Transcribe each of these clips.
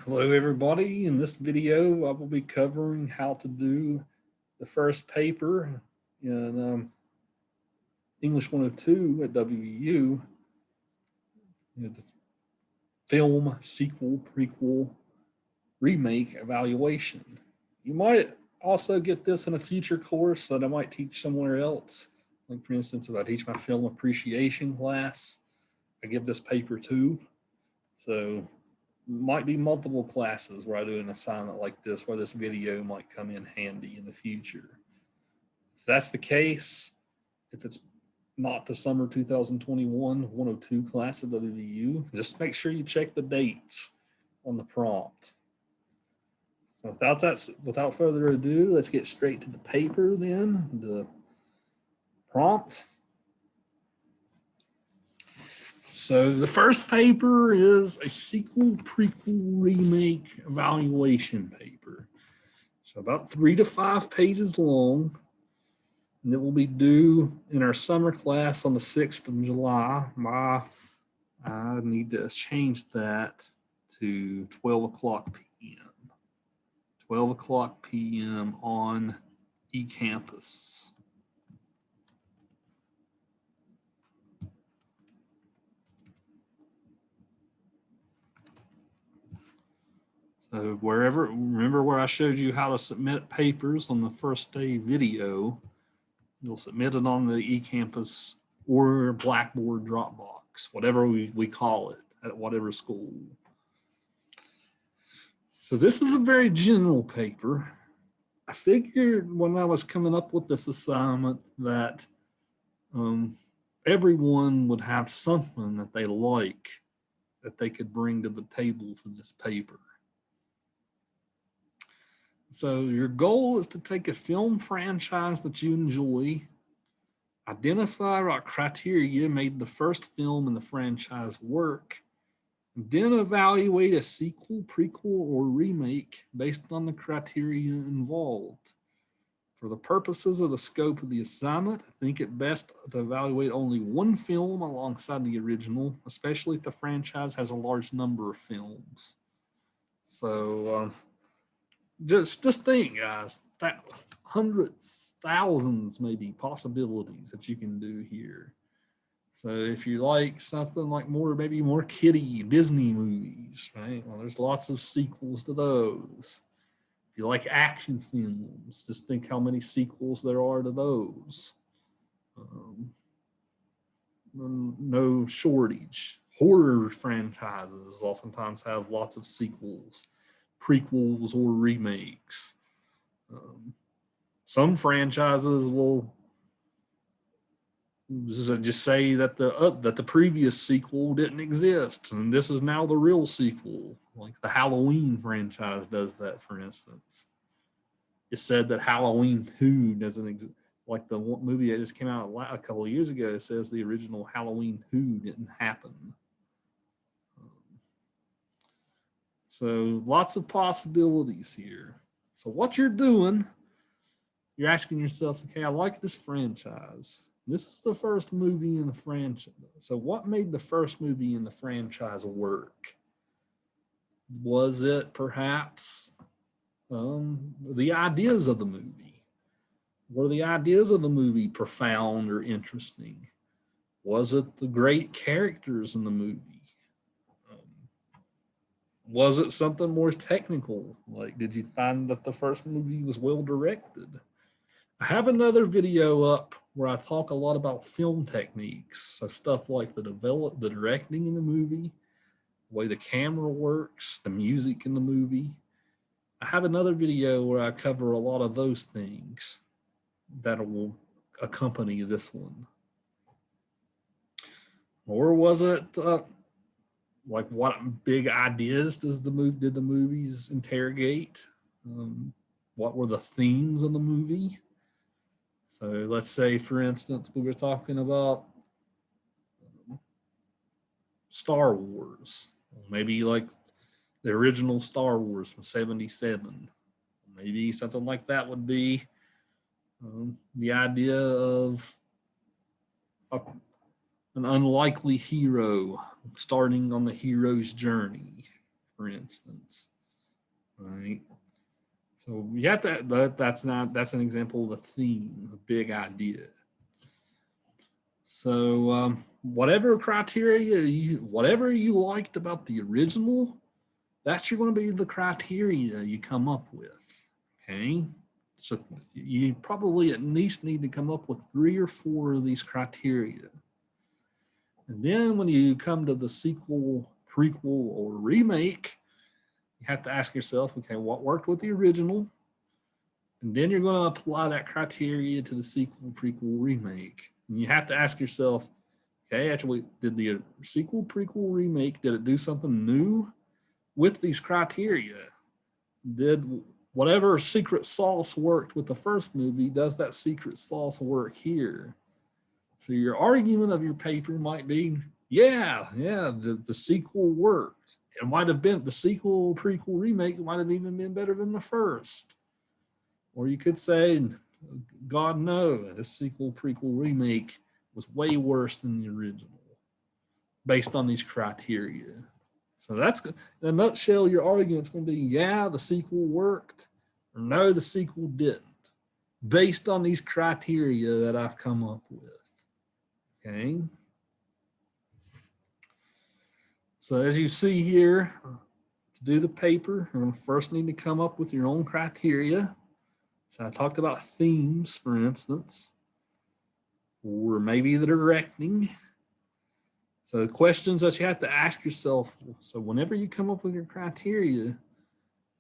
Hello everybody. In this video I will be covering how to do the first paper in English 102 at WU, the film sequel, prequel, remake evaluation. You might also get this in a future course that I might teach somewhere else. Like for instance, if I teach my film appreciation class, I give this paper too. So might be multiple classes where I do an assignment like this, where this video might come in handy in the future. If that's the case, if it's not the summer 2021 102 class at WVU, just make sure you check the dates on the prompt. So without further ado, let's get straight to the paper then, the prompt. So the first paper is a sequel, prequel, remake evaluation paper. So about 3 to 5 pages long. And it will be due in our summer class on the 6th of July. I need to change that to 12 o'clock p.m. 12 o'clock p.m. on eCampus. So remember where I showed you how to submit papers on the first day video, you'll submit it on the eCampus or Blackboard Dropbox, whatever we call it at whatever school. So this is a very general paper. I figured when I was coming up with this assignment that everyone would have something that they like that they could bring to the table for this paper. So your goal is to take a film franchise that you enjoy, identify what criteria made the first film in the franchise work, and then evaluate a sequel, prequel, or remake based on the criteria involved. For the purposes of the scope of the assignment, I think it best to evaluate only one film alongside the original, especially if the franchise has a large number of films. So just think, guys, hundreds, thousands, maybe possibilities that you can do here. So if you like something like maybe more kiddie Disney movies, right? Well, there's lots of sequels to those. If you like action films, just think how many sequels there are to those. No shortage. Horror franchises oftentimes have lots of sequels, prequels, or remakes. Some franchises will just say that the previous sequel didn't exist, and this is now the real sequel. Like the Halloween franchise does that, for instance. It said that Halloween 2 doesn't exist. Like the movie that just came out a couple of years ago, it says the original Halloween 2 didn't happen. So lots of possibilities here. So what you're doing, you're asking yourself, okay, I like this franchise. This is the first movie in the franchise. So what made the first movie in the franchise work? Was it perhaps the ideas of the movie? Were the ideas of the movie profound or interesting? Was it the great characters in the movie? Was it something more technical? Like, did you find that the first movie was well directed? I have another video up where I talk a lot about film techniques. So stuff like the directing in the movie, the way the camera works, the music in the movie. I have another video where I cover a lot of those things that will accompany this one. Or was it like what big ideas did the movies interrogate? What were the themes of the movie? So let's say, for instance, we were talking about Star Wars. Maybe like the original Star Wars from '77. Maybe something like that would be the idea of an unlikely hero starting on the hero's journey, for instance. right? So you have to, that's an example of a theme, a big idea. So whatever criteria, whatever you liked about the original, that's going to be the criteria you come up with, okay? So you probably at least need to come up with 3 or 4 of these criteria. And then when you come to the sequel, prequel, or remake, you have to ask yourself, okay, what worked with the original? And then you're going to apply that criteria to the sequel, prequel, remake. And you have to ask yourself, okay, actually, did the sequel, prequel, remake, did it do something new with these criteria? Did whatever secret sauce worked with the first movie, does that secret sauce work here? So your argument of your paper might be, yeah, the sequel worked. It might have been the sequel, prequel, remake might have even been better than the first. Or you could say, God no, this sequel, prequel, remake was way worse than the original based on these criteria. So that's, in a nutshell, your argument's going to be, yeah, the sequel worked, or no, the sequel didn't, based on these criteria that I've come up with. Okay. So as you see here, to do the paper, you're going to first need to come up with your own criteria. So I talked about themes, for instance, or maybe the directing. So the questions that you have to ask yourself. So whenever you come up with your criteria,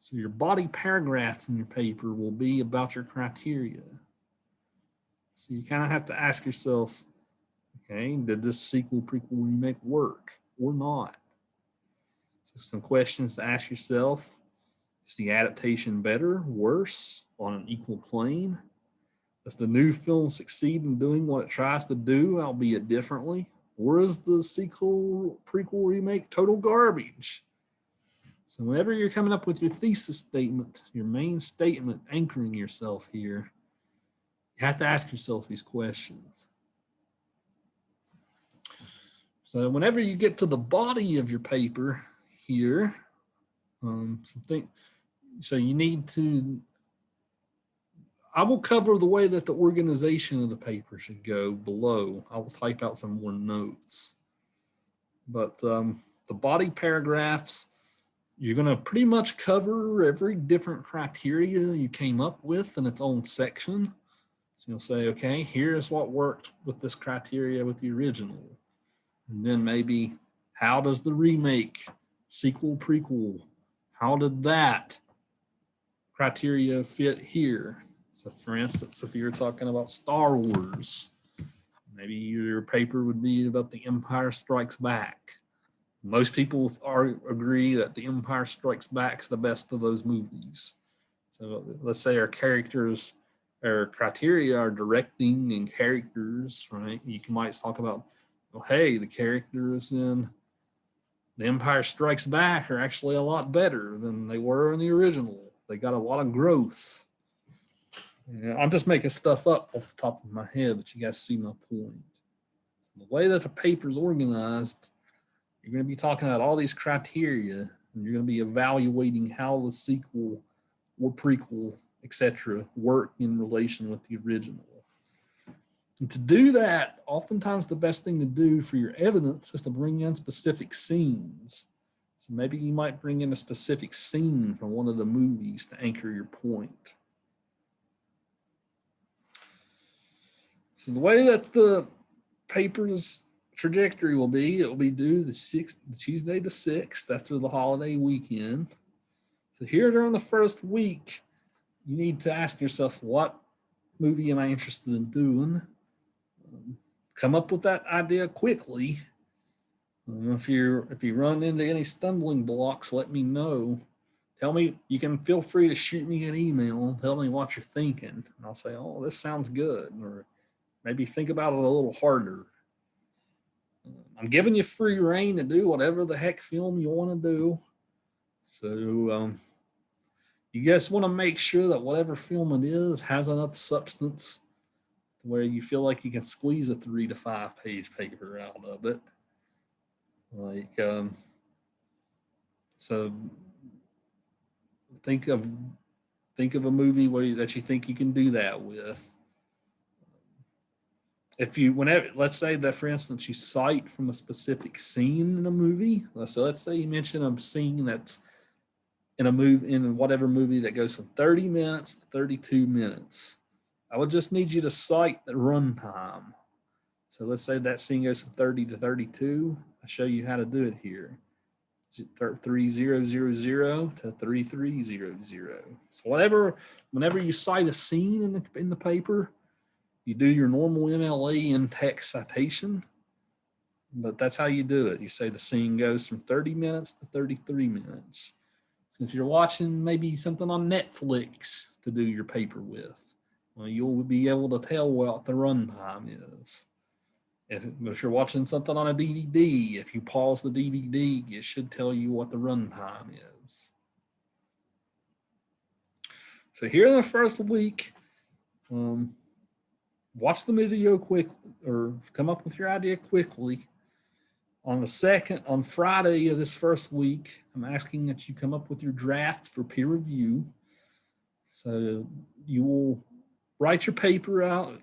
so your body paragraphs in your paper will be about your criteria. So you kind of have to ask yourself, okay, did this sequel, prequel, remake work or not? So some questions to ask yourself. Is the adaptation better, worse, on an equal plane? Does the new film succeed in doing what it tries to do, albeit differently? Or is the sequel, prequel, remake total garbage? So whenever you're coming up with your thesis statement, your main statement, anchoring yourself here, you have to ask yourself these questions. So whenever you get to the body of your paper here, so you need to, I will cover the way that the organization of the paper should go below. I will type out some more notes. But the body paragraphs, you're going to pretty much cover every different criteria you came up with in its own section. So you'll say, okay, here's what worked with this criteria with the original. And then maybe, how does the remake, sequel, prequel, how did that criteria fit here? So for instance, if you're talking about Star Wars, maybe your paper would be about The Empire Strikes Back. Most people agree that The Empire Strikes Back is the best of those movies. So let's say our characters, our criteria are directing and characters, right? You might talk about, well, hey, the characters in The Empire Strikes Back are actually a lot better than they were in the original. They got a lot of growth. Yeah, I'm just making stuff up off the top of my head, but you guys see my point. The way that the paper is organized, you're going to be talking about all these criteria, and you're going to be evaluating how the sequel or prequel, etc., work in relation with the original. And to do that, oftentimes the best thing to do for your evidence is to bring in specific scenes. So maybe you might bring in a specific scene from one of the movies to anchor your point. So the way that the paper's trajectory will be, it will be due Tuesday the 6th after the holiday weekend. So here during the first week, you need to ask yourself, what movie am I interested in doing? Come up with that idea quickly. If you run into any stumbling blocks, let me know. Tell me, you can feel free to shoot me an email, tell me what you're thinking. And I'll say, oh, this sounds good. Or maybe think about it a little harder. I'm giving you free reign to do whatever the heck film you want to do. So you just want to make sure that whatever film it is has enough substance to where you feel like you can squeeze a 3 to 5 page paper out of it. So think of a movie that you think you can do that with. If you, whenever, let's say that, for instance, you cite from a specific scene in a movie. So let's say you mention a scene that's in a movie, in whatever movie, that goes from 30 minutes to 32 minutes. I would just need you to cite the runtime. So let's say that scene goes from 30 to 32. I'll show you how to do it here. 3000 to 3300. So whenever you cite a scene in the paper, you do your normal MLA in text citation, but that's how you do it. You say the scene goes from 30 minutes to 33 minutes. Since you're watching maybe something on Netflix to do your paper with, well, you'll be able to tell what the runtime is. If you're watching something on a DVD, if you pause the DVD, it should tell you what the runtime is. So here in the first week, watch the video quick, or come up with your idea quickly. On Friday of this first week, I'm asking that you come up with your draft for peer review. So you will write your paper out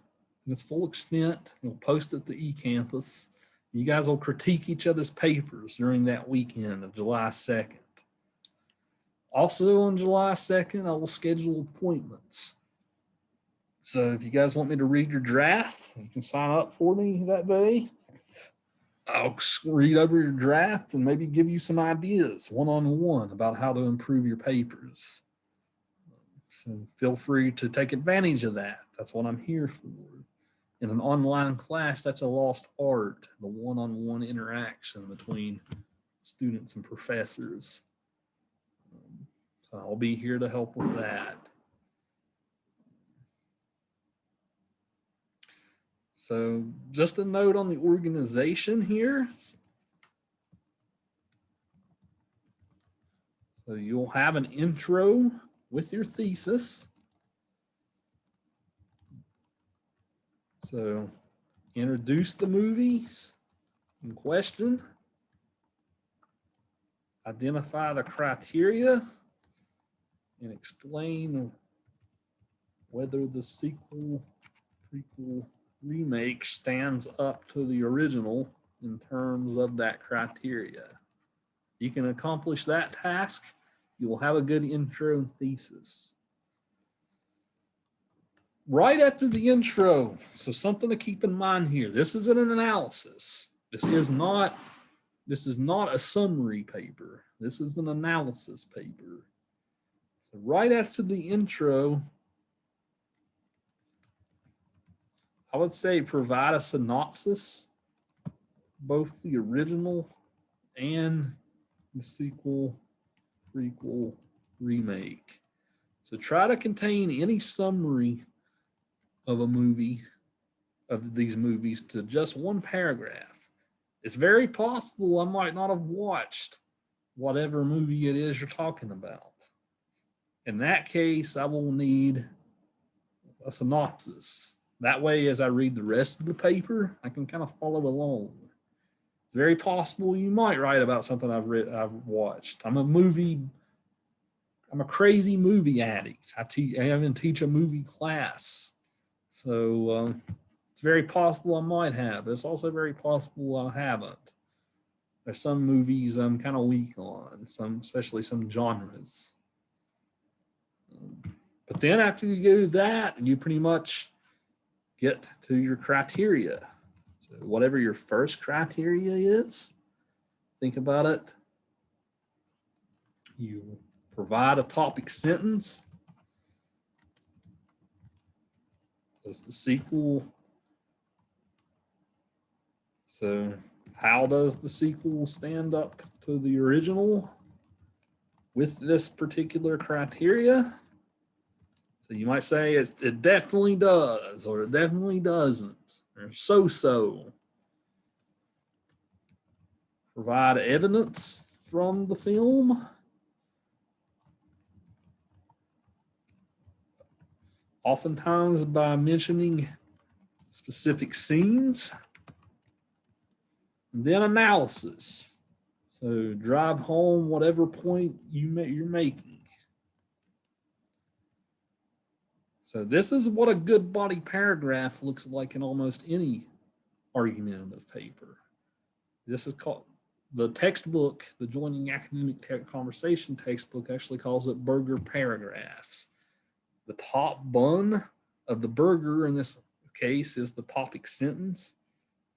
in its full extent. You'll post it to eCampus. You guys will critique each other's papers during that weekend of July 2nd. Also on July 2nd, I will schedule appointments. So if you guys want me to read your draft, you can sign up for me that day. I'll read over your draft and maybe give you some ideas one-on-one about how to improve your papers. So feel free to take advantage of that. That's what I'm here for. In an online class, that's a lost art, the one-on-one interaction between students and professors. So I'll be here to help with that. So just a note on the organization here. So you'll have an intro with your thesis. So introduce the movies in question. Identify the criteria and explain whether the sequel, prequel, remake stands up to the original in terms of that criteria. You can accomplish that task, you will have a good intro and thesis. Right after the intro, so something to keep in mind here, this is an analysis. This is not a summary paper. This is an analysis paper. So right after the intro, I would say provide a synopsis, both the original and the sequel, prequel, remake. So try to contain any summary of a movie, of these movies, to just one paragraph. It's very possible I might not have watched whatever movie it is you're talking about. In that case, I will need a synopsis. That way, as I read the rest of the paper, I can kind of follow along. It's very possible you might write about something I've watched. I'm a crazy movie addict. I even teach a movie class. So it's very possible I might have. It's also very possible I haven't. There's some movies I'm kind of weak on, especially some genres. But then after you do that, you pretty much get to your criteria. So whatever your first criteria is, think about it. You provide a topic sentence. Does the sequel, so how does the sequel stand up to the original with this particular criteria? So you might say it definitely does, or it definitely doesn't, or so-so. Provide evidence from the film. Oftentimes by mentioning specific scenes. And then analysis. So drive home whatever point you're making. So this is what a good body paragraph looks like in almost any argumentative paper. This is called the textbook, the Joining Academic Conversation textbook actually calls it burger paragraphs. The top bun of the burger in this case is the topic sentence.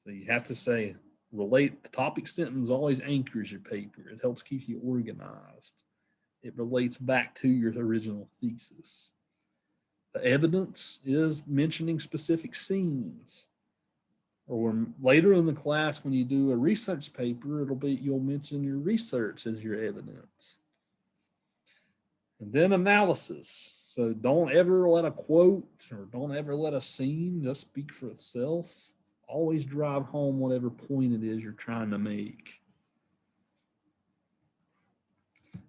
So you have to say, relate, the topic sentence always anchors your paper. It helps keep you organized. It relates back to your original thesis. The evidence is mentioning specific scenes. Or later in the class, when you do a research paper, you'll mention your research as your evidence. And then analysis. So don't ever let a quote or don't ever let a scene just speak for itself. Always drive home whatever point it is you're trying to make.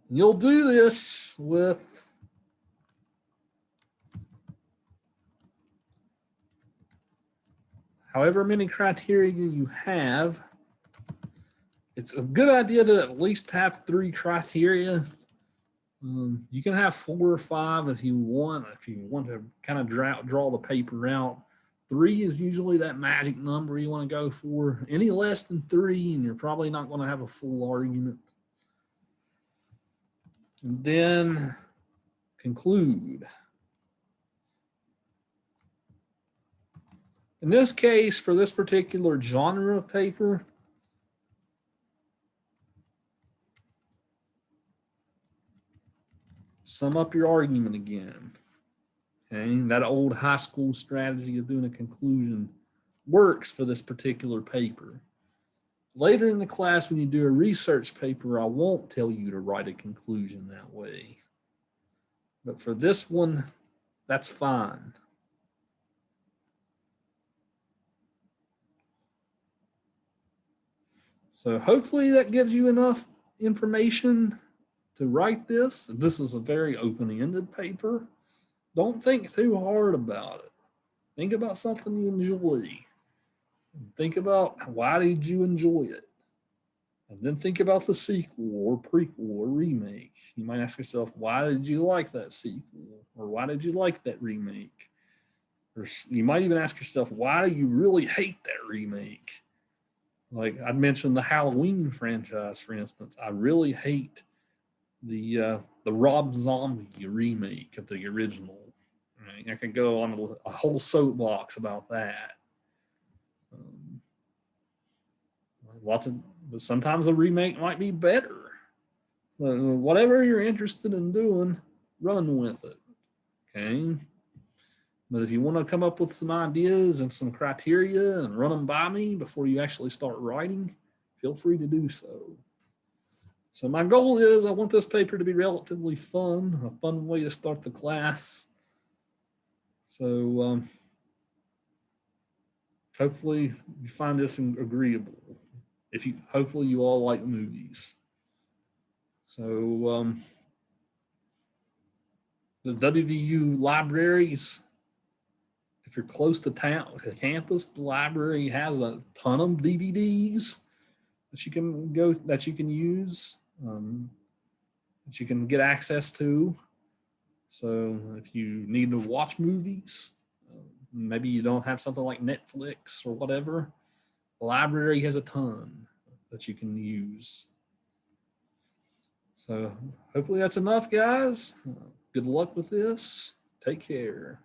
And you'll do this with however many criteria you have. It's a good idea to at least have 3 criteria. You can have 4 or 5 if you want to kind of draw the paper out. 3 is usually that magic number you want to go for. Any less than 3 and you're probably not going to have a full argument. And then conclude. In this case, for this particular genre of paper, sum up your argument again. Okay, that old high school strategy of doing a conclusion works for this particular paper. Later in the class, when you do a research paper, I won't tell you to write a conclusion that way. But for this one, that's fine. So hopefully that gives you enough information to write this. This is a very open-ended paper. Don't think too hard about it. Think about something you enjoy. Think about why did you enjoy it? And then think about the sequel or prequel or remake. You might ask yourself, why did you like that sequel? Or why did you like that remake? Or you might even ask yourself, why do you really hate that remake? Like I mentioned the Halloween franchise, for instance. I really hate the Rob Zombie remake of the original. I could go on a whole soapbox about that. But sometimes a remake might be better. So whatever you're interested in doing, run with it. Okay. But if you want to come up with some ideas and some criteria and run them by me before you actually start writing, feel free to do so. So my goal is I want this paper to be relatively fun, a fun way to start the class. So hopefully you find this agreeable. Hopefully you all like movies. So the WVU libraries, if you're close to town, to campus, the library has a ton of DVDs that you can use, that you can get access to. So if you need to watch movies, maybe you don't have something like Netflix or whatever, the library has a ton that you can use. So hopefully that's enough, guys. Good luck with this. Take care.